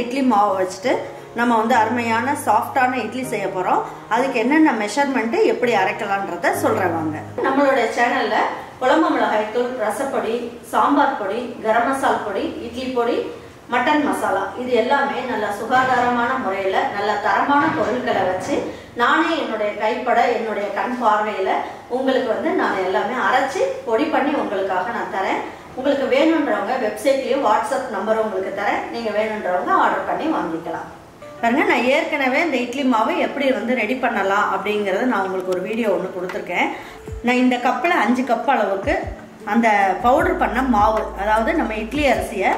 இட்லி மாவு வச்சுட்டு நம்ம வந்து அருமையான சாஃப்டான இட்லி செய்ய போறோம். அதுக்கு என்னென்ன மெஷர்மெண்ட் எப்படி அரைக்கலாம்ன்றத சொல்றேன் வாங்க. நம்மளோட சேனல்ல குழம்பு மிளகாய் தூள், ரசப்பொடி, சாம்பார் பொடி, கரம் மசாலா பொடி, இட்லி பொடி, மட்டன் மசாலா இது எல்லாமே நல்ல சுகாதாரமான முறையில நல்ல தரமான பொருட்களை வச்சு நானே என்னுடைய கைப்பட என்னுடைய கண் பார்வையில உங்களுக்கு வந்து நான் எல்லாமே அரைச்சி பொடி பண்ணி உங்களுக்காக நான் தரேன். உங்களுக்கு வேணுன்றவங்க வெப்சைட்லயும் வாட்ஸ்அப் நம்பர் உங்களுக்கு தரேன். நீங்க வேணுன்றவங்க ஆர்டர் பண்ணி வாங்கிக்கலாம். பாருங்க, நான் ஏற்கனவே இந்த இட்லி மாவை எப்படி வந்து ரெடி பண்ணலாம் அப்படிங்கறத நான் உங்களுக்கு ஒரு வீடியோ ஒன்று கொடுத்துருக்கேன். நான் இந்த கப்பில் 5 கப் அளவுக்கு அந்த பவுடர் பண்ண மாவு, அதாவது நம்ம இட்லி அரிசியை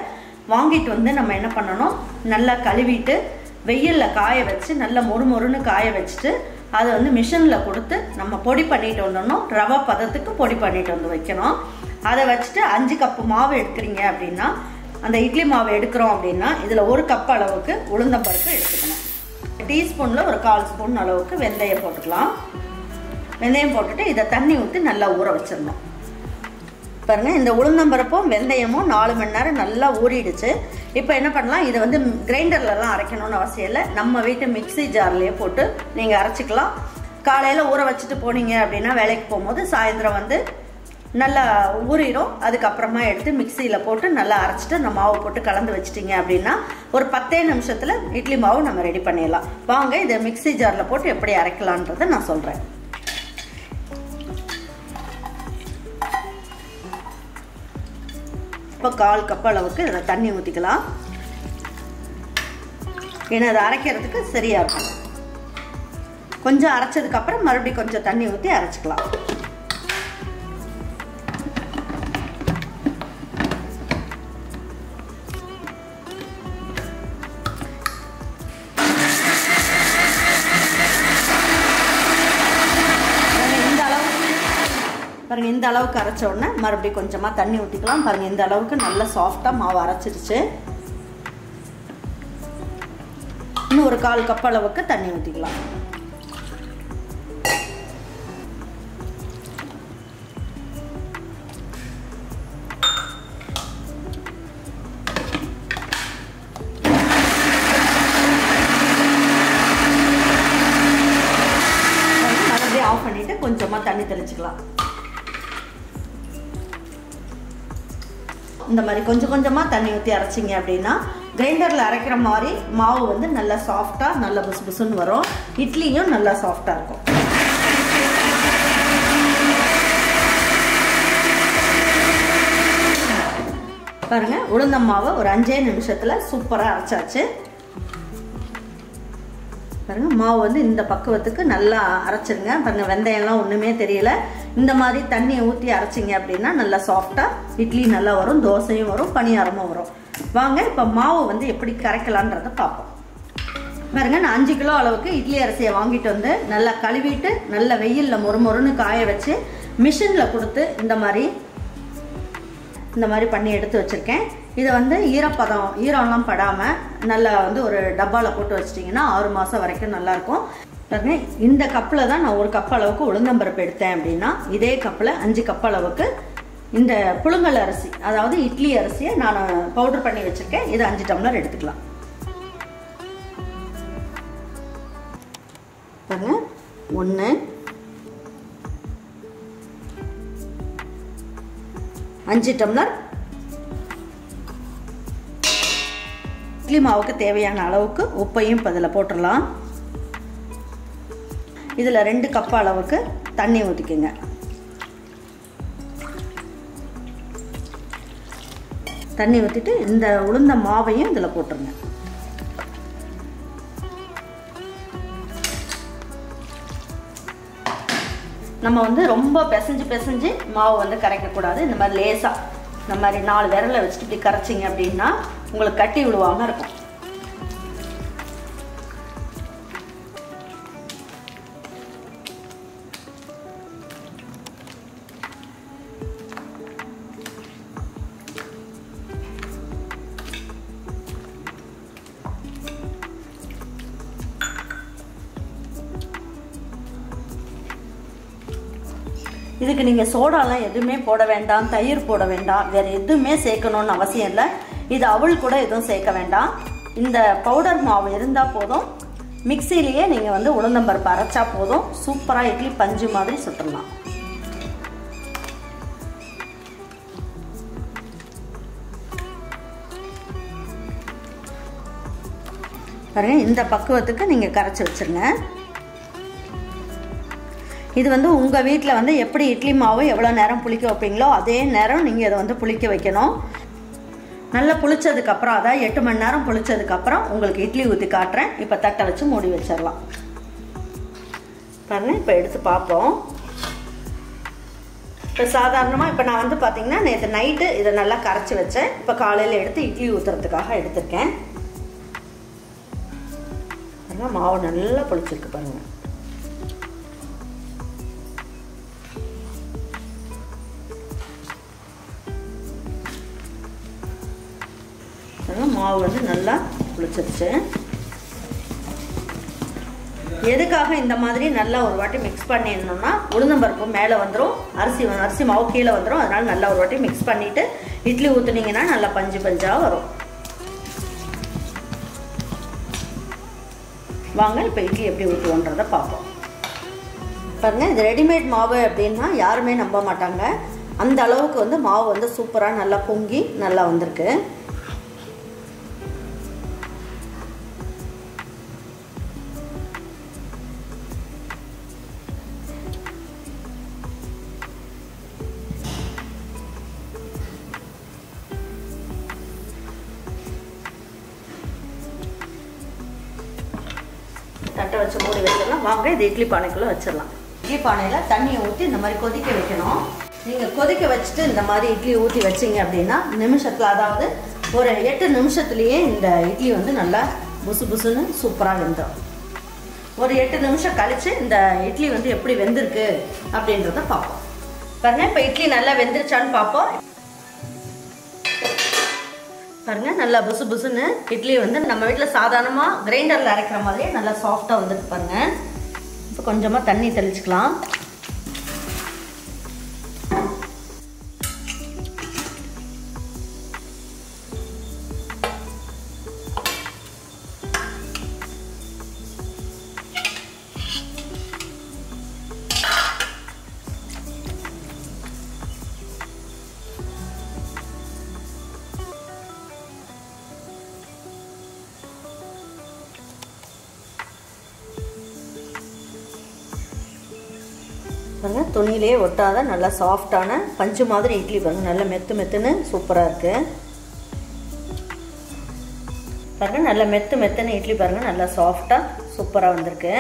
வாங்கிட்டு வந்து நம்ம என்ன பண்ணணும், நல்லா கழுவிட்டு வெயிலில் காய வச்சு நல்லா மொறுமொறுன்னு காய வச்சுட்டு அதை வந்து மிஷினில் கொடுத்து நம்ம பொடி பண்ணிட்டு வந்துடணும். ரவை பதத்துக்கு பொடி பண்ணிட்டு வந்து வைக்கணும். அதை வச்சுட்டு 5 கப்பு மாவு எடுக்கிறீங்க அப்படின்னா, அந்த இட்லி மாவு எடுக்கிறோம் அப்படின்னா இதில் 1 கப் அளவுக்கு உளுந்தம்பருப்பு எடுத்துக்கணும். டீஸ்பூனில் ஒரு 1/4 ஸ்பூன் அளவுக்கு வெந்தயம் போட்டுக்கலாம். வெந்தயம் போட்டுட்டு இதை தண்ணி ஊற்றி நல்லா ஊற வச்சிடணும். பாருங்க, இந்த உளுந்தம்பருப்பும் வெந்தயமும் 4 மணி நேரம் நல்லா ஊறிடுச்சு. இப்போ என்ன பண்ணலாம், இதை வந்து கிரைண்டர்லலாம் அரைக்கணும்னு அவசியம் இல்லை. நம்ம வீட்டு மிக்சி ஜார்லேயே போட்டு நீங்கள் அரைச்சிக்கலாம். காலையில் ஊற வச்சுட்டு போனீங்க அப்படின்னா வேலைக்கு போகும்போது சாயந்தரம் வந்து நல்லா ஊறிடும். அதுக்கப்புறமா எடுத்து மிக்சியில் போட்டு நல்லா அரைச்சிட்டு அந்த மாவு போட்டு கலந்து வச்சிட்டிங்க அப்படின்னா ஒரு 10 நிமிஷத்தில் இட்லி மாவு நம்ம ரெடி பண்ணிடலாம். வாங்க இதை மிக்சி ஜாரில் போட்டு எப்படி அரைக்கலான்றதை நான் சொல்கிறேன். இப்போ 1/4 கப் அளவுக்கு இதில் தண்ணி ஊற்றிக்கலாம். ஏன்னா அதை அரைக்கிறதுக்கு சரியாக இருக்கும். கொஞ்சம் அரைச்சதுக்கப்புறம் மறுபடியும் கொஞ்சம் தண்ணி ஊற்றி அரைச்சிக்கலாம். பாருங்க, இந்த அளவுக்கு அரைச்ச உடனே மறுபடியும் கொஞ்சமாக தண்ணி ஊற்றிக்கலாம். பாருங்க, இந்த அளவுக்கு நல்லா சாஃப்டாக மாவு அரைச்சிருச்சு. இன்னும் ஒரு 1/4 கப் அளவுக்கு தண்ணி ஊற்றிக்கலாம். மறுபடியும் ஆஃப் பண்ணிட்டு கொஞ்சமாக தண்ணி தெளிச்சுக்கலாம். இந்த மாதிரி கொஞ்சம் கொஞ்சமாக தண்ணி ஊற்றி அரைச்சிங்க அப்படின்னா கிரைண்டரில் அரைக்கிற மாதிரி மாவு வந்து நல்லா சாஃப்டாக நல்லா புசு புசுன்னு வரும். இட்லியும் நல்லா சாஃப்டாக இருக்கும். பாருங்க, உளுந்த மாவை ஒரு 5 நிமிஷத்தில் சூப்பராக அரைச்சாச்சு. பாருங்க, மாவு வந்து இந்த பக்குவத்துக்கு நல்லா அரைச்சிருங்க. பாருங்க, வெந்தயம்லாம் ஒன்றுமே தெரியல. இந்த மாதிரி தண்ணியை ஊற்றி அரைச்சிங்க அப்படின்னா நல்லா சாஃப்டாக இட்லி நல்லா வரும், தோசையும் வரும், பணியாரமும் வரும். வாங்க இப்போ மாவு வந்து எப்படி கரைக்கலான்றதை பார்ப்போம். பாருங்க, நான் 5 கிலோ அளவுக்கு இட்லி அரிசியை வாங்கிட்டு வந்து நல்லா கழுவிட்டு நல்ல வெயிலில் மொறுமொறுன்னு காய வச்சு மிஷினில் கொடுத்து இந்த மாதிரி பண்ணி எடுத்து வச்சுருக்கேன். இதை வந்து ஈரம்லாம் படாமல் நல்லா வந்து ஒரு டப்பாவில் போட்டு வச்சிட்டிங்கன்னா 6 மாதம் வரைக்கும் நல்லாயிருக்கும். பாருங்க, இந்த கப்பில் தான் நான் 1 கப் அளவுக்கு உளுந்தம்பருப்பு எடுத்தேன் அப்படின்னா இதே கப்பில் 5 கப் அளவுக்கு இந்த புழுங்கல் அரிசி, அதாவது இட்லி அரிசியை நான் பவுடர் பண்ணி வச்சுருக்கேன். இது 5 டம்ளர் எடுத்துக்கலாம். பாருங்க, 1 5 டம்ளர் இட்லி மாவுக்கு தேவையான அளவுக்கு உப்பையும் பதில் போட்டுடலாம். இதில் 2 கப் அளவுக்கு தண்ணி ஊற்றிக்குங்க. தண்ணி ஊற்றிட்டு இந்த உளுந்த மாவையும் இதில் போட்டுருங்க. நம்ம வந்து ரொம்ப பிசைஞ்சு மாவு வந்து கரைக்கக்கூடாது. இந்த மாதிரி லேசாக இந்த மாதிரி 4 விரலை வச்சுட்டு இப்படி கரைச்சிங்க அப்படின்னா உங்களுக்கு கட்டி விடுவாமல் இருக்கும். இதுக்கு நீங்க சோடாலாம் எதுவுமே போட வேண்டாம், தயிர் போட வேண்டாம், வேற எதுவுமே சேர்க்கணும்னு அவசியம் இல்லை. இது அவள் கூட எதுவும் சேர்க்க வேண்டாம். இந்த பவுடர் மாவு இருந்தால் போதும். மிக்சிலேயே நீங்கள் வந்து உளுந்தம்பருப்பு அரைச்சா போதும். சூப்பராக இட்லி பஞ்சு மாதிரி சுட்டுடலாம். பாருங்க, இந்த பக்குவத்துக்கு நீங்கள் கரைச்சி வச்சுருங்க. இது வந்து உங்கள் வீட்டில் வந்து எப்படி இட்லி மாவு எவ்வளோ நேரம் புளிக்க வைப்பீங்களோ அதே நேரம் நீங்கள் இதை வந்து புளிக்க வைக்கணும். நல்லா புளிச்சதுக்கப்புறம், அதாவது 8 மணி நேரம் புளிச்சதுக்கப்புறம் உங்களுக்கு இட்லி ஊற்றி காட்டுறேன். இப்போ தட்டை வச்சு மூடி வச்சிடலாம். பாருங்கள், இப்போ எடுத்து பார்ப்போம். இப்போ சாதாரணமாக இப்போ நான் வந்து பார்த்தீங்கன்னா நேற்று நைட்டு இதை நல்லா கரைச்சி வச்சேன். இப்போ காலையில் எடுத்து இட்லி ஊற்றுறதுக்காக எடுத்திருக்கேன். பாருங்கள், மாவு நல்லா புளிச்சிருக்கு. பாருங்கள், மாவு வந்து நல்லா புளிச்சிருச்சு. எதுக்காக இந்த மாதிரி நல்லா ஒரு வாட்டி மிக்ஸ் பண்ணிடணும்னா உளுந்தம்பருப்பு மேலே வந்துடும், அரிசி மாவு கீழே வந்துடும். அதனால நல்லா ஒரு வாட்டி மிக்ஸ் பண்ணிட்டு இட்லி ஊற்றுனீங்கன்னா நல்லா பஞ்சு பஞ்சாக வரும். வாங்க இப்போ இட்லி எப்படி ஊற்றுவோன்றதை பார்ப்போம். பாருங்க, இது ரெடிமேட் மாவு அப்படின்னா யாருமே நம்ப மாட்டாங்க. அந்த அளவுக்கு வந்து மாவு வந்து சூப்பராக நல்லா பொங்கி நல்லா வந்திருக்கு. தட்டை வச்சு மூடி வச்சிடலாம். வாங்க இது இட்லி பானைக்குள்ளே வச்சிடலாம். இட்லி பானையில் தண்ணியை ஊற்றி இந்த மாதிரி கொதிக்க வைக்கணும். நீங்கள் கொதிக்க வச்சுட்டு இந்த மாதிரி இட்லி ஊற்றி வச்சிங்க அப்படின்னா நிமிஷத்தில், அதாவது ஒரு 8 நிமிஷத்துலேயே இந்த இட்லி வந்து நல்லா புசு புசுன்னு சூப்பராக வெந்துடும். ஒரு 8 நிமிஷம் கழித்து இந்த இட்லி வந்து எப்படி வெந்திருக்கு அப்படின்றத பார்ப்போம். பாருங்க, இப்போ இட்லி நல்லா வெந்துருச்சான்னு பார்ப்போம். பாருங்க, நல்லா புசு புசுன்னு இட்லி வந்து நம்ம வீட்டில் சாதாரணமாக கிரைண்டரில் அரைக்கிற மாதிரியே நல்லா சாஃப்டாக வந்துருக்கு. பாருங்க, இப்போ கொஞ்சமாக தண்ணி தெளிச்சுக்கலாம். பாருங்க, துணியிலே ஒட்டாத நல்லா சாஃப்டான பஞ்சு மாதிரி இட்லி. பாருங்க, நல்லா மெத்து மெத்துன்னு சூப்பராக இருக்கு. பாருங்க, நல்லா மெத்து மெத்துன்னு இட்லி. பாருங்க, நல்லா சாஃப்டாக சூப்பராக வந்திருக்கு.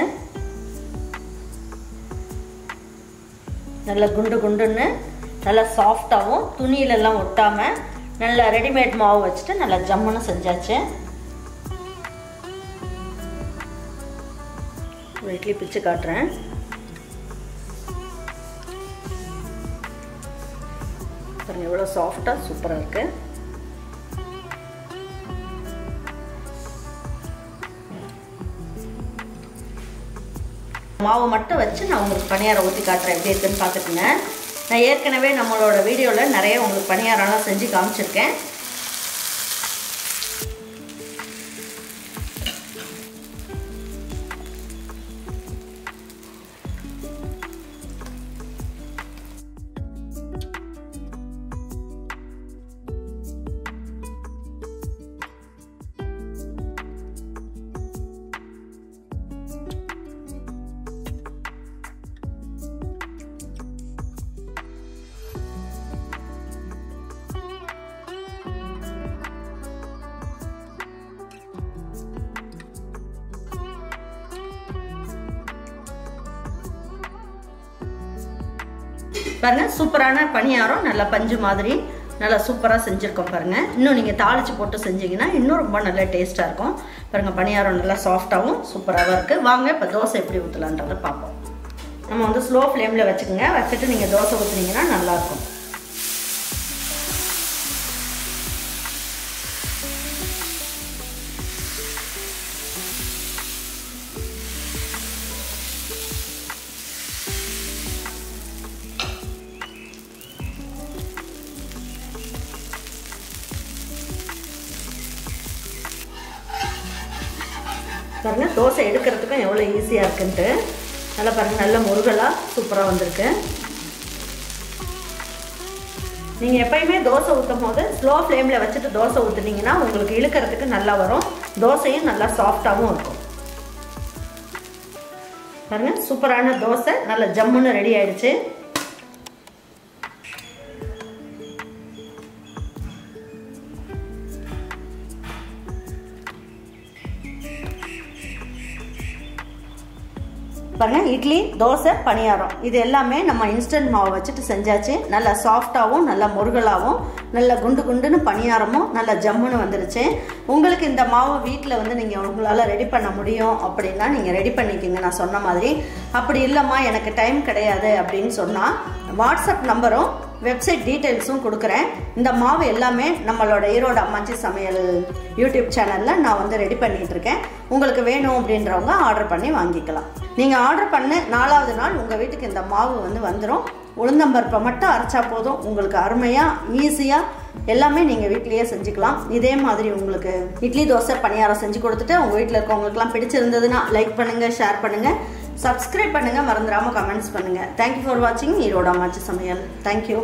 நல்லா குண்டு குண்டுன்னு நல்லா சாஃப்டாகவும் துணியிலெல்லாம் ஒட்டாமல் நல்லா ரெடிமேட் மாவு வச்சுட்டு நல்லா ஜம்முன்னு செஞ்சாச்சு. ஒரு இட்லி பிச்சு காட்டுறேன். பாருங்க, எவ்வளோ சாஃப்டாக சூப்பராக இருக்கு. மாவு மட்டும் வச்சு நான் உங்களுக்கு பணியாரம் ஊற்றி காட்டுறேன். எப்படி இருக்குன்னு பார்த்துக்குங்க. நான் ஏற்கனவே நம்மளோட வீடியோவில் நிறைய உங்களுக்கு பணியாரம்லாம் செஞ்சு காமிச்சிருக்கேன். பாருங்க, சூப்பரான பணியாரம் நல்லா பஞ்சு மாதிரி நல்லா சூப்பராக செஞ்சுருக்கோம். பாருங்கள், இன்னும் நீங்கள் தாளித்து போட்டு செஞ்சிங்கன்னா இன்னும் ரொம்ப நல்லா டேஸ்ட்டாக இருக்கும். பாருங்கள், பணியாரம் நல்லா சாஃப்டாகவும் சூப்பராகவும் இருக்குது. வாங்க இப்போ தோசை எப்படி ஊற்றலான்றதை பார்ப்போம். நம்ம வந்து ஸ்லோ ஃப்ளேமில் வச்சுக்கோங்க. வச்சுட்டு நீங்கள் தோசை ஊற்றுனீங்கன்னா நல்லாயிருக்கும். பாருங்க தோசை எடுக்கிறதுக்கும் எவ்வளோ ஈஸியாக இருக்குன்ட்டு. நல்லா பாருங்கள், நல்ல முருகலாக சூப்பராக வந்திருக்கு. நீங்கள் எப்பயுமே தோசை ஊற்றும் போது ஸ்லோ ஃப்ளேமில் வச்சுட்டு தோசை ஊற்றுனீங்கன்னா உங்களுக்கு இழுக்கிறதுக்கு நல்லா வரும். தோசையும் நல்லா சாஃப்டாகவும் இருக்கும். பாருங்கள், சூப்பரான தோசை நல்ல ஜம்முன்னு ரெடி ஆயிடுச்சு. பாருங்க, இட்லி, தோசை, பணியாரம் இது எல்லாமே நம்ம இன்ஸ்டன்ட் மாவு வச்சுட்டு செஞ்சாச்சு. நல்லா சாஃப்டாகவும் நல்லா முருகலாகவும் நல்ல குண்டு குண்டுன்னு பணியாரமும் நல்லா ஜம்முன்னு வந்துருச்சு. உங்களுக்கு இந்த மாவு வீட்டில் வந்து நீங்கள் உங்களால் ரெடி பண்ண முடியும் அப்படின்னா நீங்கள் ரெடி பண்ணிக்கிங்க நான் சொன்ன மாதிரி. அப்படி இல்லைம்மா எனக்கு டைம் கிடையாது அப்படின்னு சொன்னால் வாட்ஸ்அப் நம்பரும் வெப்சைட் டீட்டெயில்ஸும் கொடுக்குறேன். இந்த மாவு எல்லாமே நம்மளோட ஈரோடு அம்மாச்சி சமையல் யூடியூப் சேனலில் நான் வந்து ரெடி பண்ணிகிட்டு இருக்கேன். உங்களுக்கு வேணும் அப்படின்றவங்க ஆர்டர் பண்ணி வாங்கிக்கலாம். நீங்கள் ஆர்டர் பண்ண 4வது நாள் உங்கள் வீட்டுக்கு இந்த மாவு வந்து வந்துடும். உளுந்தம்பருப்பை மட்டும் அரைச்சா போதும். உங்களுக்கு அருமையாக ஈஸியாக எல்லாமே நீங்கள் வீட்டிலேயே செஞ்சுக்கலாம். இதே மாதிரி உங்களுக்கு இட்லி, தோசை, பணியாரம் செஞ்சு கொடுத்துட்டு உங்கள் வீட்டில் இருக்கவங்களுக்குலாம் பிடிச்சிருந்ததுன்னா லைக் பண்ணுங்கள், ஷேர் பண்ணுங்கள், சப்ஸ்கிரைப் பண்ணுங்கள், மறந்துடாமல் கமெண்ட்ஸ் பண்ணுங்கள். தேங்க்யூ ஃபார் வாட்சிங் ஈரோடு அம்மாச்சி சமையல். தேங்க்யூ.